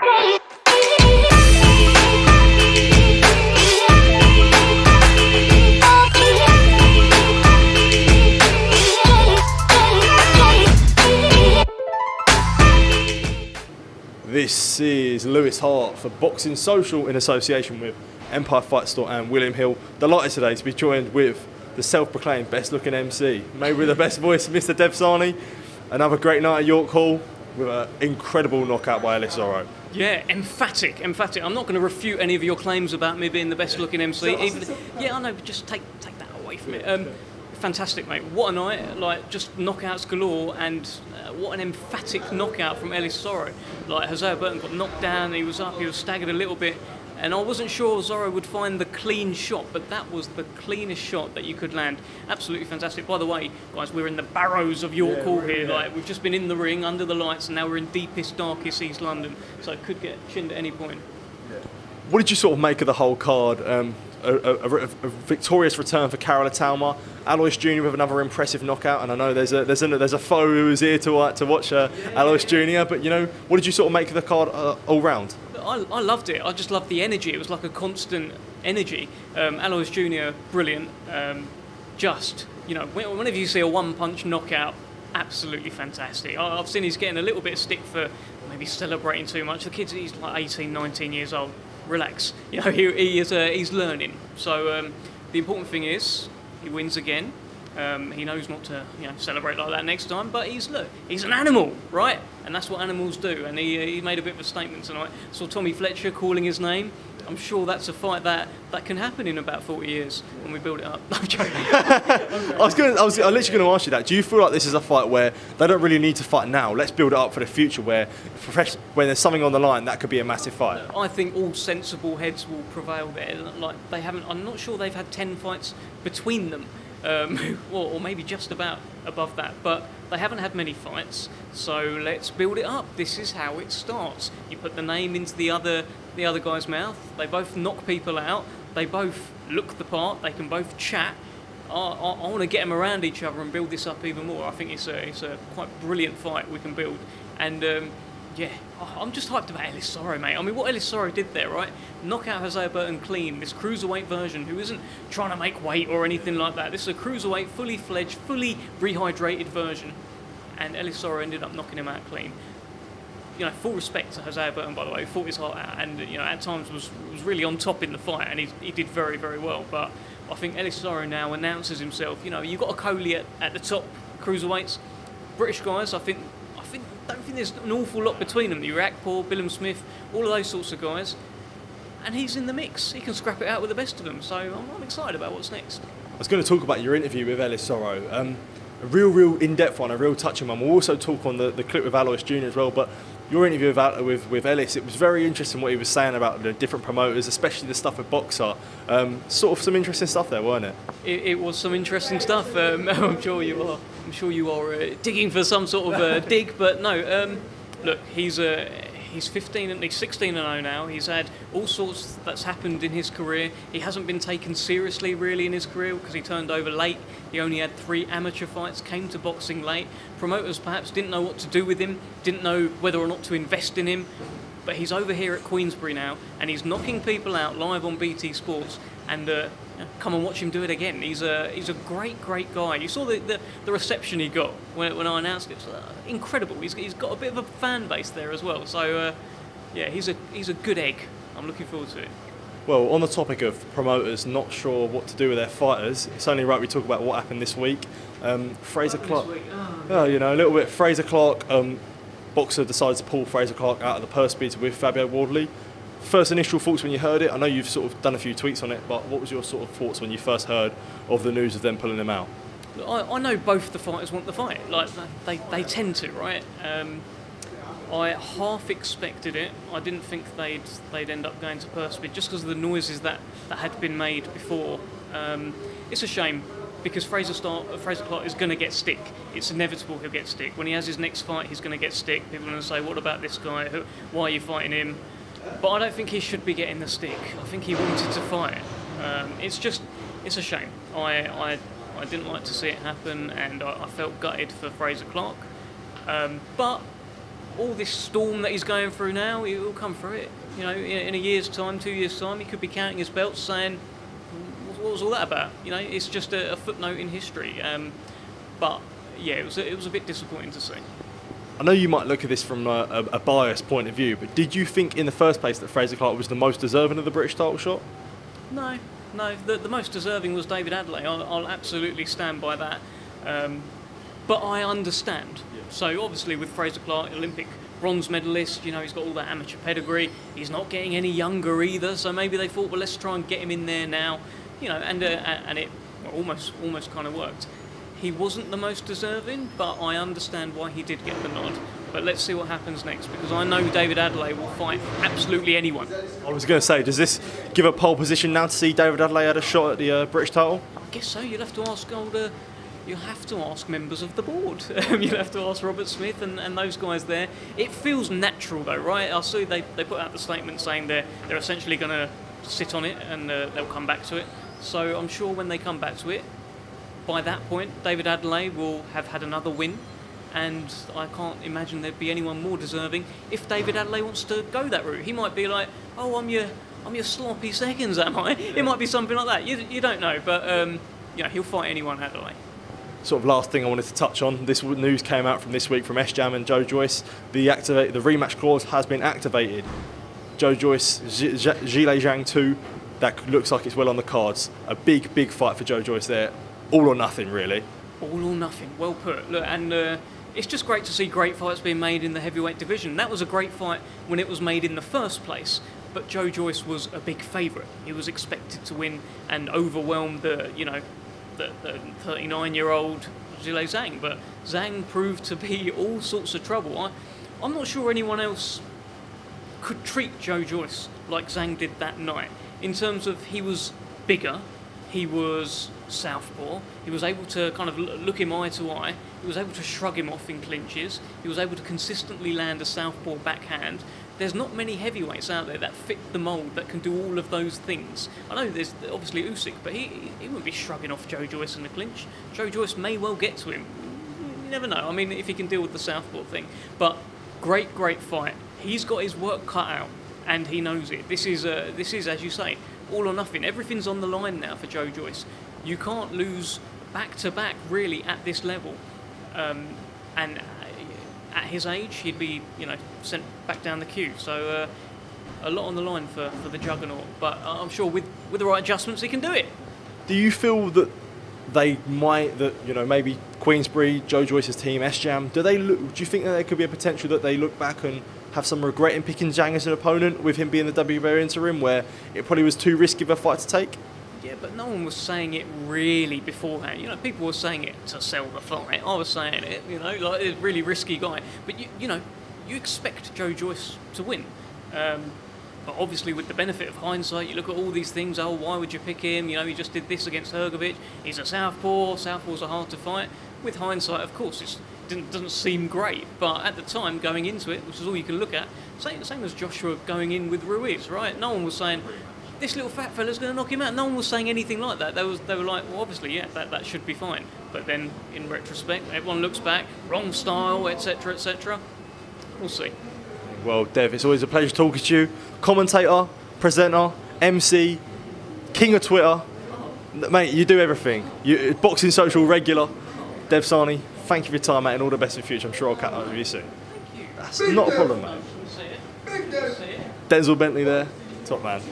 This is Lewis Hart for Boxing Social in association with Empire Fight Store and William Hill. Delighted today to be joined with the self-proclaimed best-looking MC, maybe with the best voice, Mr. Dev Sahni. Another great night at York Hall with an incredible knockout by Ellis Zorro. Yeah, emphatic. I'm not going to refute any of your claims about me being the best-looking MC. I know, but just take that away from it. Fantastic, mate. What a night. Like, just knockouts galore, and what an emphatic knockout from Ellis Zorro. Like, Hosea Burton got knocked down, he was up, he was staggered a little bit, and I wasn't sure Zorro would find the clean shot, but that was the cleanest shot that you could land. Absolutely fantastic. By the way, guys, we're in the barrows of York Hall here. Like, we've just been in the ring, under the lights, and now we're in deepest, darkest East London, so it could get chinned at any point. Yeah. What did you sort of make of the whole card? A victorious return for Carol Talma, Aloys Jr. with another impressive knockout, and I know there's a foe who was here to watch Aloys Jr. But what did you sort of make of the card all round? I loved it. I just loved the energy. It was like a constant energy. Aloys Jr. brilliant. Whenever you see a one-punch knockout, absolutely fantastic. I've seen he's getting a little bit of stick for maybe celebrating too much. The kid's he's like 18, 19 years old. Relax. He's learning. So the important thing is he wins again. He knows not to celebrate like that next time. But he's an animal, right? And that's what animals do. And he made a bit of a statement tonight. Saw Tommy Fletcher calling his name. I'm sure that's a fight that can happen in about 40 years when we build it up. I'm joking. I was literally going to ask you that. Do you feel like this is a fight where they don't really need to fight now? Let's build it up for the future where when there's something on the line, that could be a massive fight. I think all sensible heads will prevail there. Like they haven't. I'm not sure they've had 10 fights between them. Or maybe just about above that, but they haven't had many fights, so let's build it up. This is how it starts. You put the name into the other guy's mouth, they both knock people out, they both look the part, they can both chat. I want to get them around each other and build this up even more. I think it's a quite brilliant fight we can build, and I'm just hyped about Ellis Zorro, mate. I mean, what Ellis Zorro did there, right? Knock out Hosea Burton clean, this cruiserweight version who isn't trying to make weight or anything like that. This is a cruiserweight, fully fledged, fully rehydrated version. And Ellis Zorro ended up knocking him out clean. Full respect to Hosea Burton, by the way, who fought his heart out and, at times was really on top in the fight, and he did very, very well. But I think Ellis Zorro now announces himself. You've got a Coley at the top, cruiserweights. British guys, I don't think there's an awful lot between them. Your Akpor, Billam Smith, all of those sorts of guys. And he's in the mix. He can scrap it out with the best of them. So I'm excited about what's next. I was going to talk about your interview with Ellis Zorro. A real in-depth one, a real touching one. We'll also talk on the clip with Aloys Jr. as well. But your interview with Ellis, it was very interesting what he was saying about the different promoters, especially the stuff with Boxer. Sort of some interesting stuff there, weren't it? It was some interesting stuff. I'm sure you are digging for some sort of dig, but no. Look, he's 15 and he's 16-0 now. He's had all sorts that's happened in his career. He hasn't been taken seriously really in his career because he turned over late. He only had 3 amateur fights, came to boxing late. Promoters perhaps didn't know what to do with him, didn't know whether or not to invest in him. But he's over here at Queensbury now, and he's knocking people out live on BT Sports. And come and watch him do it again. He's a great guy. You saw the reception he got when I announced it. It was incredible. He's got a bit of a fan base there as well. So he's a good egg. I'm looking forward to it. Well, on the topic of promoters not sure what to do with their fighters, it's only right we talk about what happened this week. Frazer Clarke. A little bit. Frazer Clarke. Boxer decided to pull Frazer Clarke out of the purse bids with Fabio Wardley. First initial thoughts when you heard it? I know you've sort of done a few tweets on it, but what was your sort of thoughts when you first heard of the news of them pulling him out? I know both the fighters want the fight. Like they tend to, right? I half expected it. I didn't think they'd end up going to purse bid just because of the noises that had been made before. It's a shame because Frazer Clarke is going to get stick. It's inevitable he'll get stick. When he has his next fight, he's going to get stick. People are going to say, "What about this guy? Why are you fighting him?" But I don't think he should be getting the stick. I think he wanted to fight. It's a shame. I didn't like to see it happen, and I felt gutted for Frazer Clarke. But all this storm that he's going through now, he'll come through it. You know, in a year's time, 2 years' time, he could be counting his belts saying, what was all that about? You know, it's just a footnote in history. But yeah, it was a bit disappointing to see. I know you might look at this from a biased point of view, but did you think in the first place that Frazer Clarke was the most deserving of the British title shot? No. The most deserving was David Adeleye. I'll absolutely stand by that. But I understand. Yeah. So obviously with Frazer Clarke, Olympic bronze medalist, you know, he's got all that amateur pedigree. He's not getting any younger either, so maybe they thought, well, let's try and get him in there now. You know, and it almost kind of worked. He wasn't the most deserving, but I understand why he did get the nod. But let's see what happens next, because I know David Adeleye will fight absolutely anyone. I was going to say, does this give a pole position now to see David Adeleye had a shot at the British title? I guess so. You'll have to ask members of the board. You'll have to ask Robert Smith and those guys there. It feels natural though, right? I see they put out the statement saying they're essentially going to sit on it and they'll come back to it. So I'm sure when they come back to it, by that point, David Adeleye will have had another win, and I can't imagine there'd be anyone more deserving if David Adeleye wants to go that route. He might be like, oh, I'm your sloppy seconds, am I? It might be something like that. You don't know, but he'll fight anyone, Adeleye. Sort of last thing I wanted to touch on, this news came out from this week from S-Jam and Joe Joyce. The rematch clause has been activated. Joe Joyce, Zhilei Zhang 2, that looks like it's well on the cards. A big fight for Joe Joyce there. All or nothing, really. All or nothing, well put. Look, and it's just great to see great fights being made in the heavyweight division. That was a great fight when it was made in the first place, but Joe Joyce was a big favourite. He was expected to win and overwhelm the 39-year-old Zhilei Zhang, but Zhang proved to be all sorts of trouble. I'm not sure anyone else could treat Joe Joyce like Zhang did that night, in terms of he was bigger, he was southpaw, he was able to kind of look him eye to eye, he was able to shrug him off in clinches, he was able to consistently land a southpaw backhand. There's not many heavyweights out there that fit the mould that can do all of those things. I know there's obviously Usyk, but he wouldn't be shrugging off Joe Joyce in a clinch. Joe Joyce may well get to him. You never know. I mean, if he can deal with the southpaw thing. But great fight. He's got his work cut out, and he knows it. This is, as you say, all or nothing. Everything's on the line now for Joe Joyce. You can't lose back-to-back, really, at this level. And at his age, he'd be, sent back down the queue. So a lot on the line for the juggernaut. But I'm sure with the right adjustments, he can do it. Do you feel that they might, maybe Queensbury, Joe Joyce's team, S-Jam, do you think that there could be a potential that they look back and have some regret in picking Zhang as an opponent, with him being the WBA interim, where it probably was too risky of a fight to take? Yeah, but no one was saying it really beforehand. People were saying it to sell the fight. I was saying it, like a really risky guy. But you expect Joe Joyce to win. But obviously, with the benefit of hindsight, you look at all these things. Oh, why would you pick him? He just did this against Hrgovic. He's a southpaw. Southpaws are hard to fight. With hindsight, of course, it doesn't seem great. But at the time, going into it, which is all you can look at, same as Joshua going in with Ruiz, right? No one was saying, this little fat fella's going to knock him out. No one was saying anything like that. They were like, well, obviously, yeah, that should be fine. But then, in retrospect, everyone looks back, wrong style, etc., etc. We'll see. Well, Dev, it's always a pleasure talking to you. Commentator, presenter, MC, king of Twitter. Mate, you do everything. Boxing Social regular. Dev Sahni, thank you for your time, mate, and all the best in the future. I'm sure I'll catch up with you soon. Thank you. That's not a problem, mate. Denzel Bentley there. Top man.